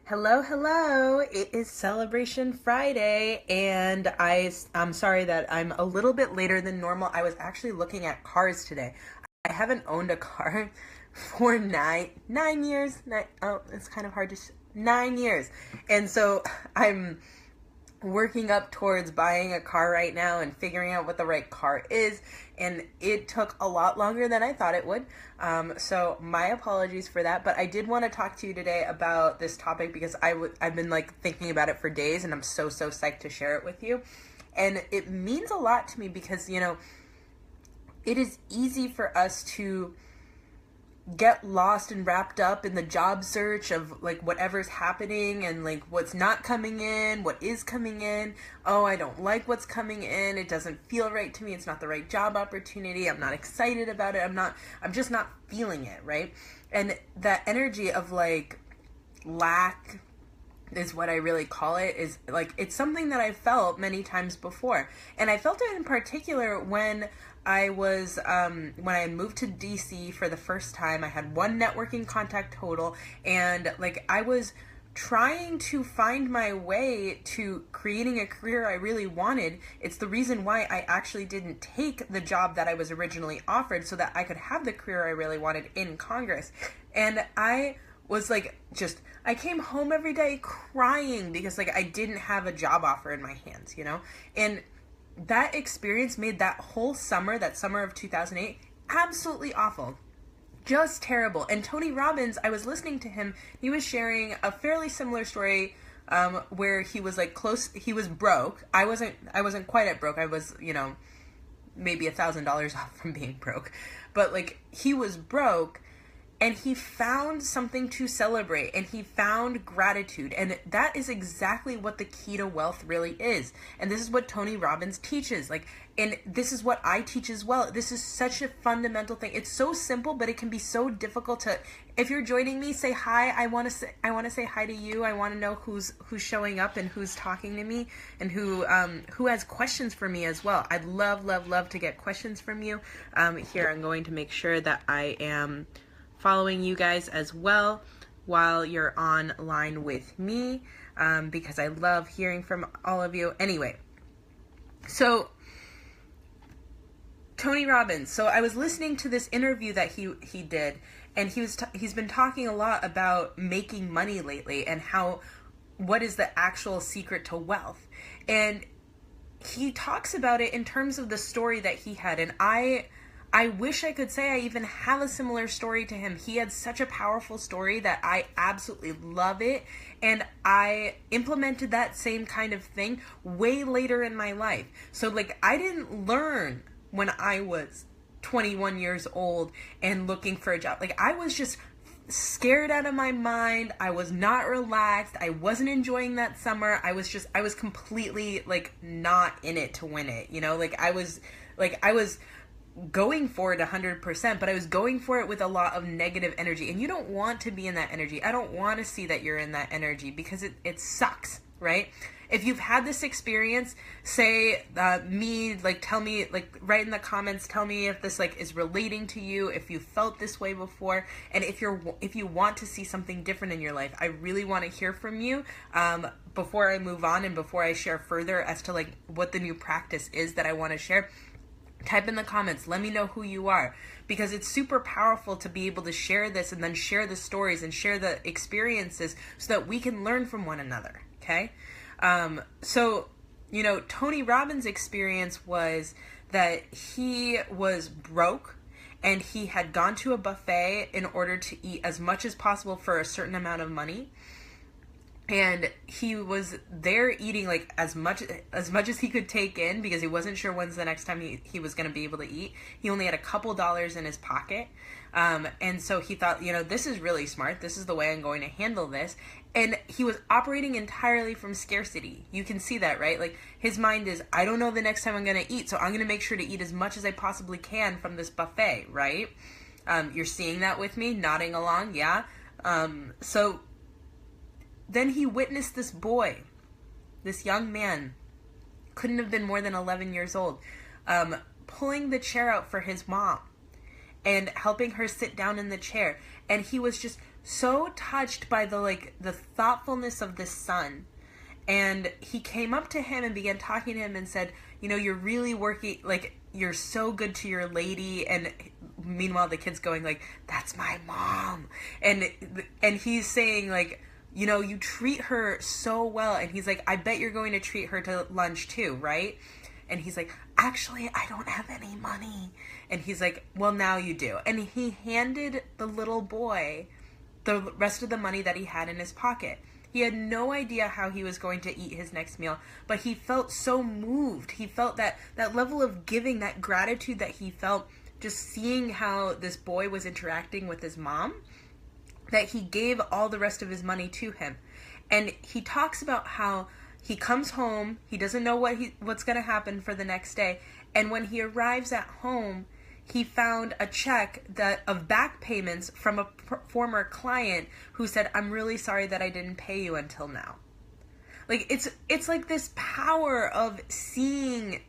Hello, hello. It is Celebration Friday, and I'm sorry that I'm a little bit later than normal. I was actually looking at cars today. I haven't owned a car for nine years. It's kind of hard to 9 years, and so I'm working up towards buying a car right now and figuring out what the right car is, and it took a lot longer than I thought it would. So my apologies for that, but I did want to talk to you today about this topic because I've been like thinking about it for days, and I'm so psyched to share it with you. And it means a lot to me because, it is easy for us to get lost and wrapped up in the job search of like whatever's happening and like what's not coming in, what is coming in. Oh, I don't like what's coming in. It doesn't feel right to me. It's not the right job opportunity. I'm not excited about it. I'm just not feeling it, right? And that energy of like lack is what I really call it, is like, it's something that I've felt many times before. And I felt it in particular when when I moved to DC for the first time. I had one networking contact total, and like I was trying to find my way to creating a career I really wanted. It's the reason why I actually didn't take the job that I was originally offered, so that I could have the career I really wanted in Congress. And I was like, I came home every day crying because like I didn't have a job offer in my hands, and that experience made that whole summer, that summer of 2008, absolutely awful. Just terrible. And Tony Robbins, I was listening to him, he was sharing a fairly similar story, where he was like he was broke. I wasn't quite at broke. I was, maybe $1,000 off from being broke. But like, he was broke, and he found something to celebrate, and he found gratitude. And that is exactly what the key to wealth really is. And this is what Tony Robbins teaches. And this is what I teach as well. This is such a fundamental thing. It's so simple, but it can be so difficult to, if you're joining me, say hi. I want to say hi to you. I want to know who's showing up and who's talking to me, and who has questions for me as well. I'd love to get questions from you. Here, I'm going to make sure that I am following you guys as well while you're online with me, because I love hearing from all of you. Anyway, so Tony Robbins. So I was listening to this interview that he did, and he's been talking a lot about making money lately, and what is the actual secret to wealth. And he talks about it in terms of the story that he had, and I wish I could say I even have a similar story to him. He had such a powerful story that I absolutely love it. And I implemented that same kind of thing way later in my life. So like, I didn't learn when I was 21 years old and looking for a job. Like, I was just scared out of my mind. I was not relaxed. I wasn't enjoying that summer. I was completely like not in it to win it. I was going for it 100%, but I was going for it with a lot of negative energy, and you don't want to be in that energy. I don't want to see that you're in that energy, because it sucks, right? If you've had this experience, say tell me, write in the comments, tell me if this is relating to you, if you felt this way before, and if you want to see something different in your life. I really want to hear from you before I move on, and before I share further as to what the new practice is that I want to share. Type in the comments. Let me know who you are, because it's super powerful to be able to share this, and then share the stories and share the experiences so that we can learn from one another. Okay. So, Tony Robbins' experience was that he was broke, and he had gone to a buffet in order to eat as much as possible for a certain amount of money. And he was there eating as much as he could take in, because he wasn't sure when's the next time he was going to be able to eat. He only had a couple dollars in his pocket. And so he thought, this is really smart. This is the way I'm going to handle this. And he was operating entirely from scarcity. You can see that, right? His mind is, I don't know the next time I'm going to eat, so I'm going to make sure to eat as much as I possibly can from this buffet, right? You're seeing that with me, nodding along, yeah? So then he witnessed this boy, this young man, couldn't have been more than 11 years old, pulling the chair out for his mom and helping her sit down in the chair. And he was just so touched by the thoughtfulness of this son. And he came up to him and began talking to him and said, you're really working, like, you're so good to your lady. And meanwhile, the kid's going like, that's my mom. And he's saying like, you treat her so well. And he's like, I bet you're going to treat her to lunch too, right? And he's like, actually, I don't have any money. And he's like, well, now you do. And he handed the little boy the rest of the money that he had in his pocket. He had no idea how he was going to eat his next meal, but he felt so moved. He felt that level of giving, that gratitude that he felt just seeing how this boy was interacting with his mom, that he gave all the rest of his money to him. And he talks about how he comes home, he doesn't know what's going to happen for the next day, and when he arrives at home, he found a check of back payments from a former client who said, I'm really sorry that I didn't pay you until now. Like, it's like this power of seeing,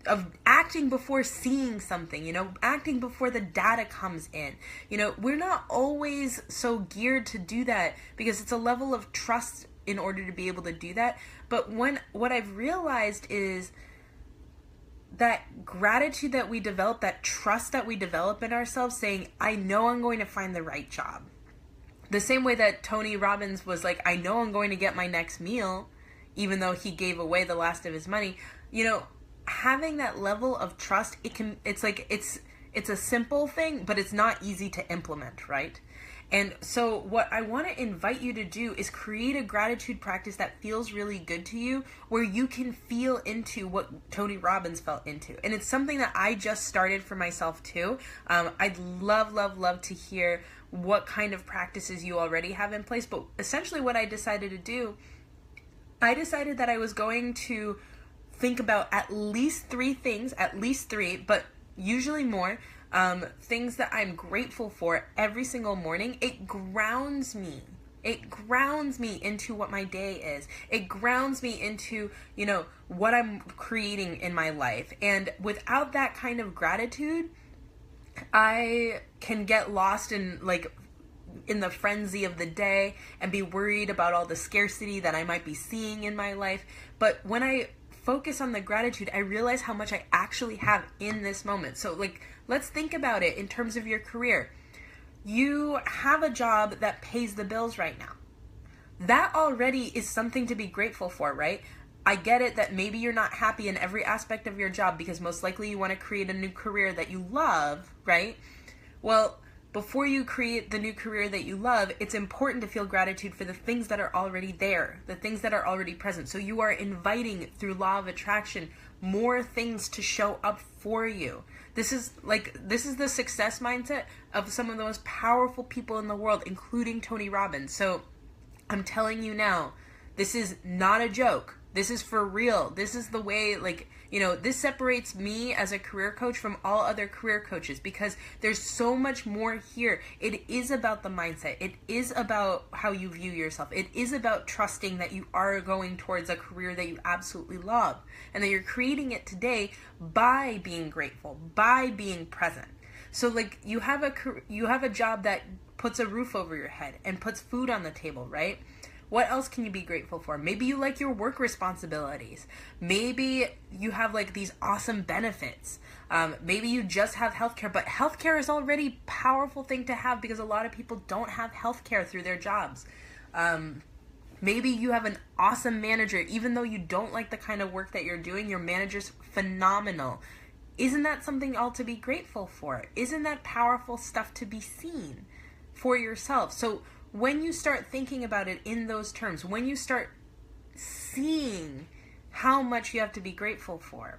of acting before seeing something, acting before the data comes in. We're not always so geared to do that because it's a level of trust in order to be able to do that. But what I've realized is that gratitude that we develop, that trust that we develop in ourselves, saying, I know I'm going to find the right job. The same way that Tony Robbins was like, I know I'm going to get my next meal, even though he gave away the last of his money. Having that level of trust, it's a simple thing, but it's not easy to implement, right? And so what I want to invite you to do is create a gratitude practice that feels really good to you, where you can feel into what Tony Robbins felt into. And it's something that I just started for myself too. I'd love to hear what kind of practices you already have in place. But essentially what I decided to do, I decided that I was going to think about at least three, but usually more, things that I'm grateful for every single morning. It grounds me. It grounds me into what my day is. It grounds me into, what I'm creating in my life. And without that kind of gratitude, I can get lost in the frenzy of the day and be worried about all the scarcity that I might be seeing in my life. But when I focus on the gratitude, I realize how much I actually have in this moment. So let's think about it in terms of your career. You have a job that pays the bills right now. That already is something to be grateful for, right? I get it that maybe you're not happy in every aspect of your job because most likely you want to create a new career that you love, right? Well, before you create the new career that you love, it's important to feel gratitude for the things that are already there, the things that are already present. So you are inviting, through law of attraction, more things to show up for you. This is the success mindset of some of the most powerful people in the world, including Tony Robbins. So I'm telling you now, this is not a joke. This is for real. This is the way, this separates me as a career coach from all other career coaches because there's so much more here. It is about the mindset. It is about how you view yourself. It is about trusting that you are going towards a career that you absolutely love and that you're creating it today by being grateful, by being present. So you have a job that puts a roof over your head and puts food on the table, right? What else can you be grateful for? Maybe you like your work responsibilities. Maybe you have these awesome benefits. Maybe you just have healthcare, but healthcare is already a powerful thing to have because a lot of people don't have healthcare through their jobs. Maybe you have an awesome manager. Even though you don't like the kind of work that you're doing, your manager's phenomenal. Isn't that something all to be grateful for? Isn't that powerful stuff to be seen for yourself? So when you start thinking about it in those terms, when you start seeing how much you have to be grateful for,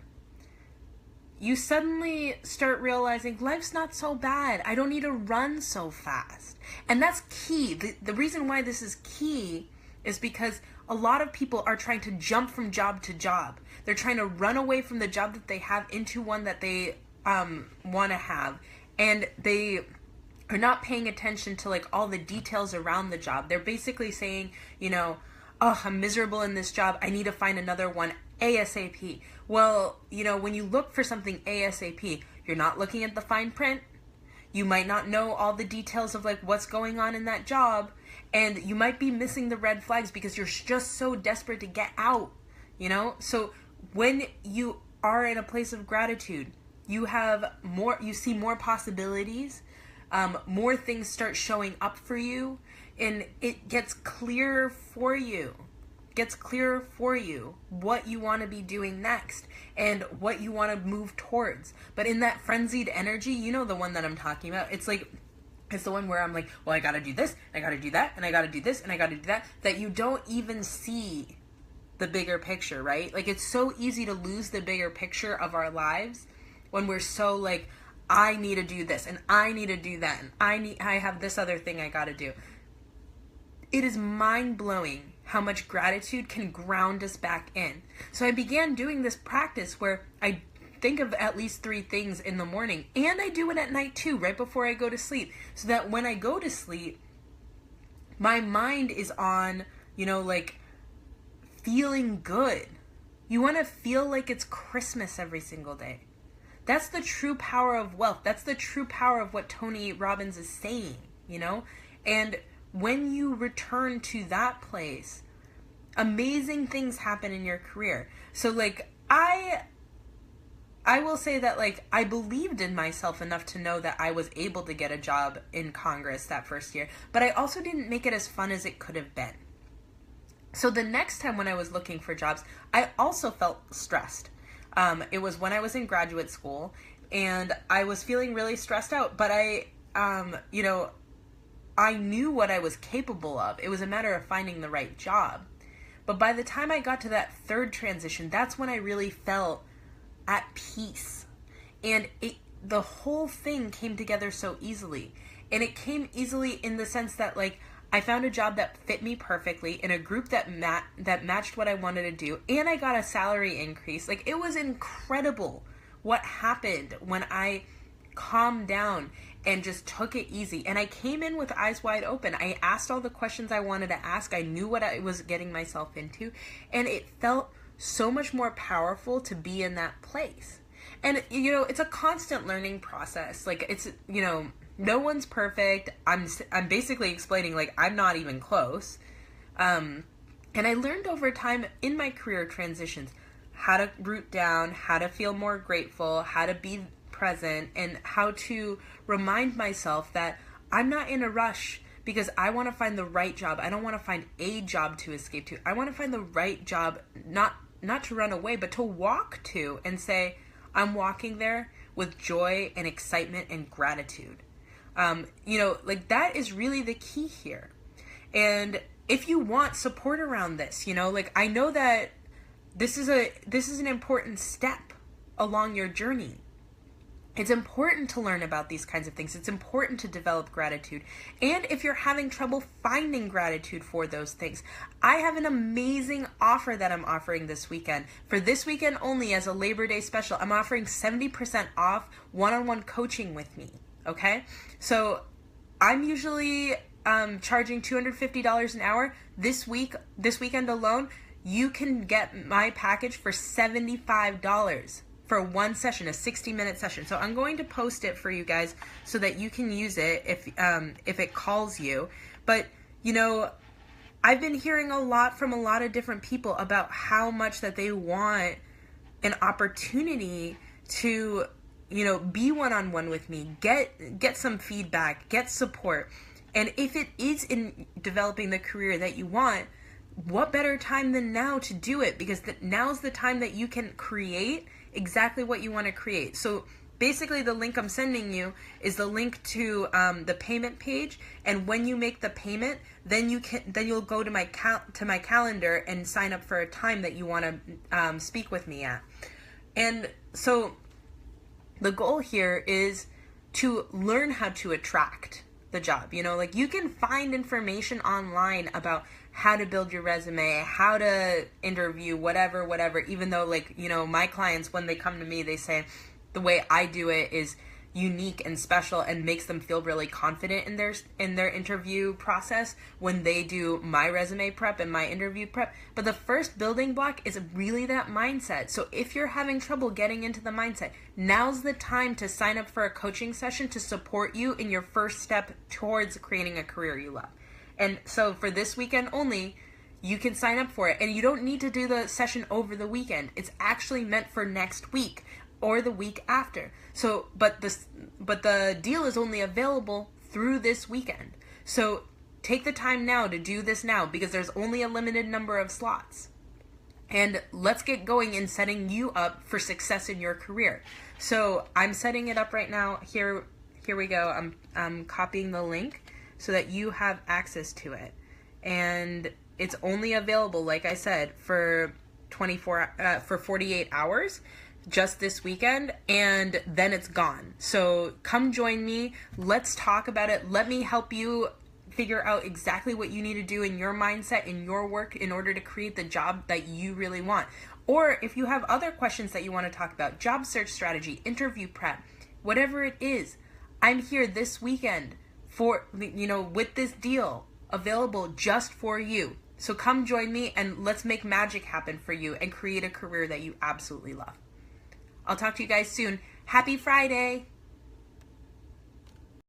you suddenly start realizing life's not so bad. I don't need to run so fast. And that's key. The reason why this is key is because a lot of people are trying to jump from job to job. They're trying to run away from the job that they have into one that they want to have. And they are not paying attention to all the details around the job. They're basically saying, oh, I'm miserable in this job. I need to find another one ASAP. Well, when you look for something ASAP, you're not looking at the fine print. You might not know all the details of like what's going on in that job, and you might be missing the red flags because you're just so desperate to get out, you know? So when you are in a place of gratitude, you see more possibilities, more things start showing up for you, and it gets clearer for you. What you want to be doing next and what you want to move towards. But in that frenzied energy, you know the one that I'm talking about. It's the one where I'm like, well, I got to do this, I got to do that, and I got to do this, and I got to do that you don't even see the bigger picture, right? Like, it's so easy to lose the bigger picture of our lives when we're so like, I need to do this, and I need to do that, and I have this other thing I got to do. It is mind-blowing how much gratitude can ground us back in. So I began doing this practice where I think of at least 3 things in the morning, and I do it at night too, right before I go to sleep, so that when I go to sleep, my mind is on, like, feeling good. You want to feel like it's Christmas every single day. That's the true power of wealth. That's the true power of what Tony Robbins is saying, and when you return to that place, amazing things happen in your career. So like, I will say that like, I believed in myself enough to know that I was able to get a job in Congress that first year, but I also didn't make it as fun as it could have been. So the next time when I was looking for jobs, I also felt stressed. It was when I was in graduate school, and I was feeling really stressed out, but I knew what I was capable of. It was a matter of finding the right job. But by the time I got to that third transition, that's when I really felt at peace. And the whole thing came together so easily. And it came easily in the sense that like, I found a job that fit me perfectly in a group that matched what I wanted to do. And I got a salary increase. Like, it was incredible what happened when I calmed down and just took it easy. And I came in with eyes wide open. I asked all the questions I wanted to ask. I knew what I was getting myself into. And it felt so much more powerful to be in that place. And, it's a constant learning process. Like, it's, no one's perfect. I'm basically explaining, like, I'm not even close. And I learned over time in my career transitions how to root down, how to feel more grateful, how to be present, and how to remind myself that I'm not in a rush because I want to find the right job. I don't want to find a job to escape to. I want to find the right job, not to run away, but to walk to and say, I'm walking there with joy and excitement and gratitude. Like, that is really the key here. And if you want support around this, like, I know that this is an important step along your journey. It's important to learn about these kinds of things. It's important to develop gratitude. And if you're having trouble finding gratitude for those things, I have an amazing offer that I'm offering this weekend. For this weekend only, as a Labor Day special, I'm offering 70% off one-on-one coaching with me. Okay? So I'm usually charging $250 an hour. This weekend alone, you can get my package for $75 for one session, a 60-minute session. So I'm going to post it for you guys so that you can use it if it calls you. But, I've been hearing a lot from a lot of different people about how much that they want an opportunity to, be one-on-one with me, get some feedback, get support. And if it is in developing the career that you want, what better time than now to do it? Because now's the time that you can create exactly what you want to create. So basically the link I'm sending you is the link to the payment page, and when you make the payment, then you'll go to my calendar and sign up for a time that you want to speak with me at. And so the goal here is to learn how to attract the job. Like, you can find information online about how to build your resume, how to interview, whatever, even though, like, my clients, when they come to me, they say the way I do it is, unique and special and makes them feel really confident in their interview process when they do my resume prep and my interview prep. But the first building block is really that mindset. So if you're having trouble getting into the mindset, now's the time to sign up for a coaching session to support you in your first step towards creating a career you love. And so for this weekend only, you can sign up for it, and you don't need to do the session over the weekend. It's actually meant for next week or the week after. So, but the deal is only available through this weekend. So take the time now to do this now, because there's only a limited number of slots. And let's get going in setting you up for success in your career. So I'm setting it up right now. Here we go. I'm copying the link so that you have access to it. And it's only available, like I said, for 48 hours. Just this weekend, and then it's gone. So come join me. Let's talk about it. Let me help you figure out exactly what you need to do in your mindset, in your work, in order to create the job that you really want. Or if you have other questions that you want to talk about, job search strategy, interview prep, whatever it is, I'm here this weekend for, with this deal available just for you. So come join me and let's make magic happen for you and create a career that you absolutely love. I'll talk to you guys soon. Happy Friday!